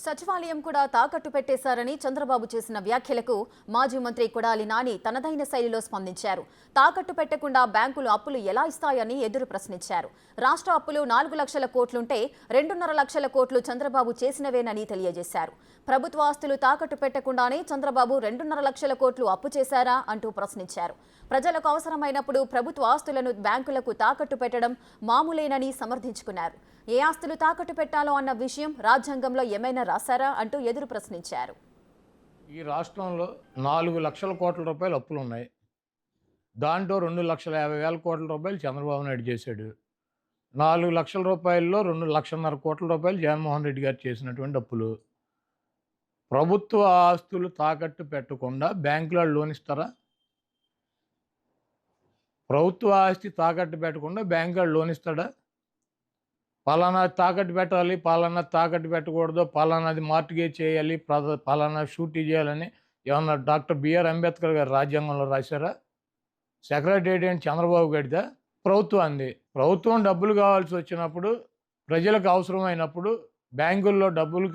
సచివాలయం కూడా తాకట్టు పెట్టేశారని చంద్రబాబు చేసిన వ్యాఖ్యలకు మాజీ మంత్రి కొడాలి నాని తనదైన శైలిలో స్పందించారు. తాకట్టు పెట్టకుండా బ్యాంకులు అప్పులు ఎలా ఇస్తాయని ఎదురు ప్రశ్నించారు. రాష్ట్ర అప్పులు 4 లక్షల కోట్లుంటే 2.5 లక్షల కోట్లు చంద్రబాబు చేసినవేనని తెలియజేశారు. ప్రభుత్వ ఆస్తులు తాకట్టు పెట్టకుండానే చంద్రబాబు 2.5 లక్షల కోట్లు అప్పు చేశారా అంటూ ప్రశ్నించారు. ప్రజలకు అవసరమైనప్పుడు ప్రభుత్వ ఆస్తులను బ్యాంకులకు తాకట్టు పెట్టడం మామూలేనని సమర్థించుకున్నారు. ఏ ఆస్తులు తాకట్టు పెట్టాలో అన్న విషయం రాజ్యాంగంలో ఏమైనా రాశారా అంటూ ఎదురు ప్రశ్నించారు. ఈ రాష్ట్రంలో 4 లక్షల కోట్ల రూపాయలు అప్పులు ఉన్నాయి. దాంట్లో 2,50,000 కోట్ల రూపాయలు చంద్రబాబు నాయుడు చేశాడు. 4 లక్షల రూపాయల్లో 2,50,000 కోట్ల రూపాయలు జగన్మోహన్ రెడ్డి గారు చేసినటువంటి అప్పులు. ప్రభుత్వ ఆస్తులు తాకట్టు పెట్టకుండా బ్యాంకులో లోన్ ఇస్తారా? ప్రభుత్వ ఆస్తి తాకట్టు పెట్టకుండా బ్యాంకులో లోన్ ఇస్తాడా? పలానా తాకట్టు పెట్టాలి, పలానా తాకట్టు పెట్టకూడదు, పలానాది మార్టిగేజ్ చేయాలి, పలానా షూరిటీ చేయాలని ఏమన్నా డాక్టర్ బిఆర్ అంబేద్కర్ గారు రాజ్యాంగంలో రాశారా? సెక్రటేరియట్ ఏంటి చంద్రబాబు గడిదా? ప్రభుత్వాన్ని. ప్రభుత్వం డబ్బులు కావాల్సి వచ్చినప్పుడు, ప్రజలకు అవసరమైనప్పుడు, బ్యాంకుల్లో డబ్బులు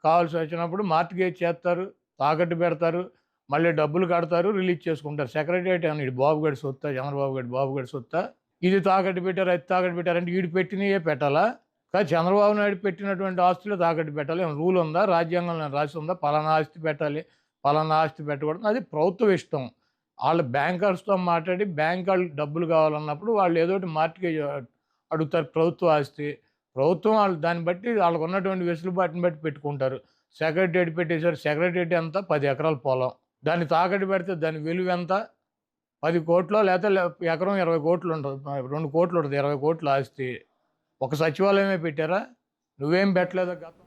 కావాల్సి వచ్చినప్పుడు మార్టిగేజ్ చేస్తారు, తాకట్టు పెడతారు, మళ్ళీ డబ్బులు కడతారు, రిలీజ్ చేసుకుంటారు. సెక్రటేరియట్ అని ఇది బాబు గడి సొత్తా, చంద్రబాబు గడి సొత్తా? ఇది తాకట్టు పెట్టారు, అది తాకట్టు పెట్టారంటే వీడు పెట్టినయే పెట్టాలా? కానీ చంద్రబాబు నాయుడు పెట్టినటువంటి ఆస్తులు తాకట్టు పెట్టాలి. ఏమైనా రూల్ ఉందా? రాజ్యాంగంలో రాసి ఉందా? పలానా ఆస్తి పెట్టాలి, పలానా ఆస్తి పెట్టకూడదు? అది ప్రభుత్వం ఇష్టం. వాళ్ళు బ్యాంకర్స్తో మాట్లాడి బ్యాంక్ వాళ్ళు డబ్బులు కావాలన్నప్పుడు వాళ్ళు ఏదోటి మార్టిగేజ్ అడుగుతారు. ప్రభుత్వ ఆస్తి ప్రభుత్వం వాళ్ళు దాన్ని బట్టి వాళ్ళకు ఉన్నటువంటి వెసులుబాటుని బట్టి పెట్టుకుంటారు. సెక్రటేరియట్ పెట్టేశారు. సెక్రటేరియట్ ఎంత? 10 ఎకరాల పొలం. దాన్ని తాకట్టు పెడితే దాని విలువ ఎంత? 10 కోట్లో లేకపోతే ఎకరం 20 కోట్లు ఉంటుంది, 2 కోట్లు ఉంటుంది, 20 కోట్లు ఆస్తి. ఒక సచివాలయమే పెట్టారా? నువ్వేం పెట్టలేదా గతం?